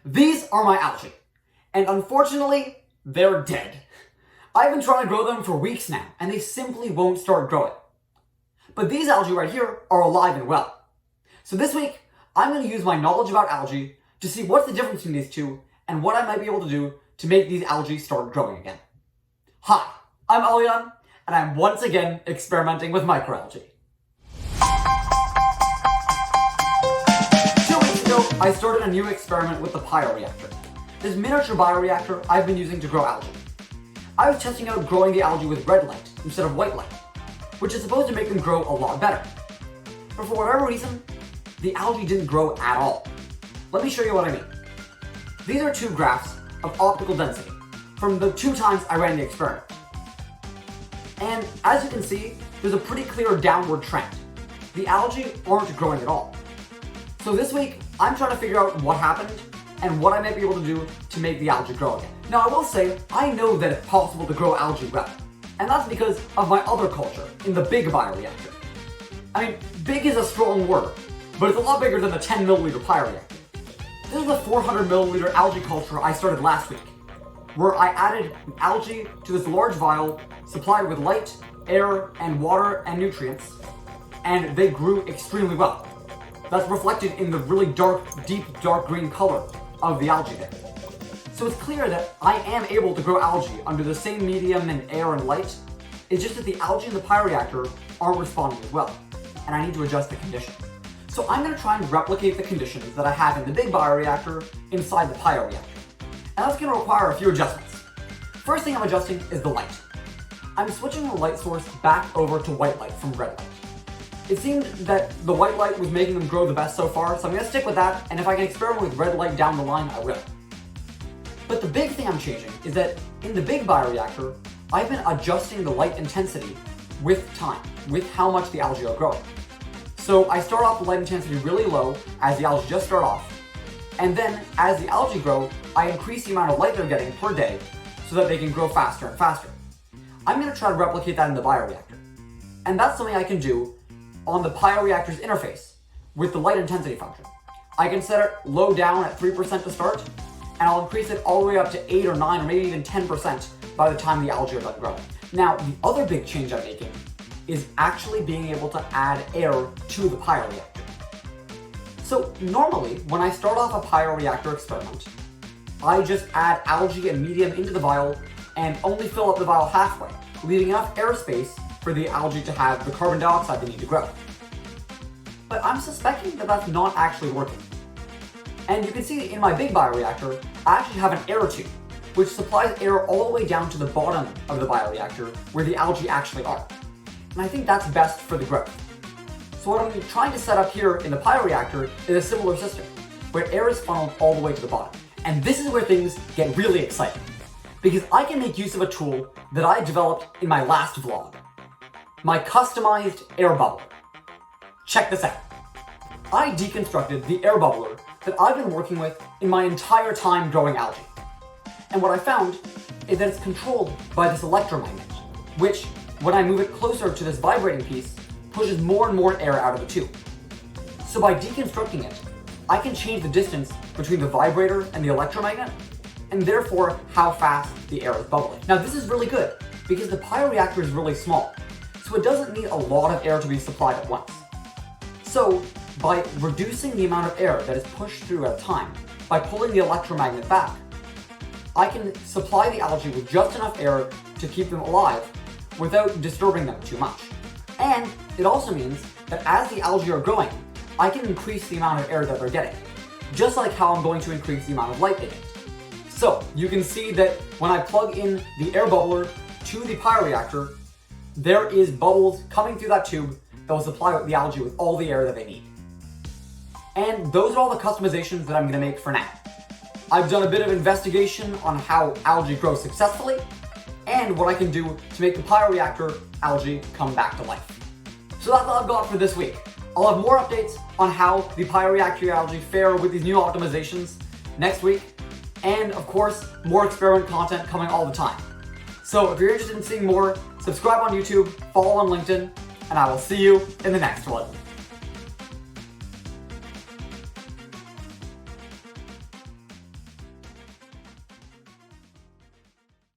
These are my algae, and unfortunately, they're dead. I've been trying to grow them for weeks now, and they simply won't start growing. But these algae right here are alive and well. So this week, I'm going to use my knowledge about algae to see what's the difference between these two and what I might be able to do to make these algae start growing again. Hi, I'm Alian, and I'm once again experimenting with microalgae. 2 weeks ago, I started a new experiment with the Pioreactor. This miniature bioreactor I've been using to grow algae. I was testing out growing the algae with red light instead of white light, which is supposed to make them grow a lot better. But for whatever reason, the algae didn't grow at all. Let me show you what I mean. These are two graphs of optical density from the 2 times I ran the experiment. And as you can see, there's a pretty clear downward trend. The algae aren't growing at all. So this week, I'm trying to figure out what happened and what I might be able to do to make the algae grow again. Now I will say, I know that it's possible to grow algae well, and that's because of my other culture in the big bioreactor. I mean, big is a strong word, but it's a lot bigger than the 10 milliliter bioreactor. This is the 400 milliliter algae culture I started last week, where I added algae to this large vial supplied with light, air, and water and nutrients, and they grew extremely well. That's reflected in the really deep dark green color of the algae there. So it's clear that I am able to grow algae under the same medium and air and light. It's just that the algae in the bioreactor aren't responding as well, and I need to adjust the conditions. So I'm going to try and replicate the conditions that I have in the big bioreactor inside the bioreactor. And that's going to require a few adjustments. First thing I'm adjusting is the light. I'm switching the light source back over to white light from red light. It seemed that the white light was making them grow the best so far, so I'm going to stick with that, and if I can experiment with red light down the line, I will. But the big thing I'm changing is that in the big bioreactor, I've been adjusting the light intensity with time, with how much the algae are growing. So I start off the light intensity really low as the algae just start off, and then as the algae grow, I increase the amount of light they're getting per day so that they can grow faster and faster. I'm going to try to replicate that in the bioreactor. And that's something I can do on the bioreactor's interface with the light intensity function. I can set it low down at 3% to start, and I'll increase it all the way up to 8 or 9 or maybe even 10% by the time the algae are done growing. Now, the other big change I'm making is actually being able to add air to the bioreactor. So normally, when I start off a bioreactor experiment, I just add algae and medium into the vial and only fill up the vial halfway, leaving enough airspace for the algae to have the carbon dioxide they need to grow. But I'm suspecting that that's not actually working. And you can see in my big bioreactor, I actually have an air tube, which supplies air all the way down to the bottom of the bioreactor where the algae actually are. And I think that's best for the growth. So what I'm trying to set up here in the bioreactor is a similar system, where air is funneled all the way to the bottom. And this is where things get really exciting, because I can make use of a tool that I developed in my last vlog, my customized air bubbler. Check this out. I deconstructed the air bubbler that I've been working with in my entire time growing algae. And what I found is that it's controlled by this electromagnet, which, when I move it closer to this vibrating piece, pushes more and more air out of the tube. So by deconstructing it, I can change the distance between the vibrator and the electromagnet, and therefore how fast the air is bubbling. Now this is really good, because the bioreactor is really small, so it doesn't need a lot of air to be supplied at once. So by reducing the amount of air that is pushed through at a time, by pulling the electromagnet back, I can supply the algae with just enough air to keep them alive without disturbing them too much. And it also means that as the algae are growing, I can increase the amount of air that they're getting, just like how I'm going to increase the amount of light they get. So you can see that when I plug in the air bubbler to the bioreactor, there is bubbles coming through that tube that will supply the algae with all the air that they need. And those are all the customizations that I'm going to make for now. I've done a bit of investigation on how algae grow successfully, and what I can do to make the bioreactor algae come back to life. So that's all I've got for this week. I'll have more updates on how the bioreactor algae fare with these new optimizations next week, and of course, more experiment content coming all the time. So if you're interested in seeing more, subscribe on YouTube, follow on LinkedIn, and I will see you in the next one.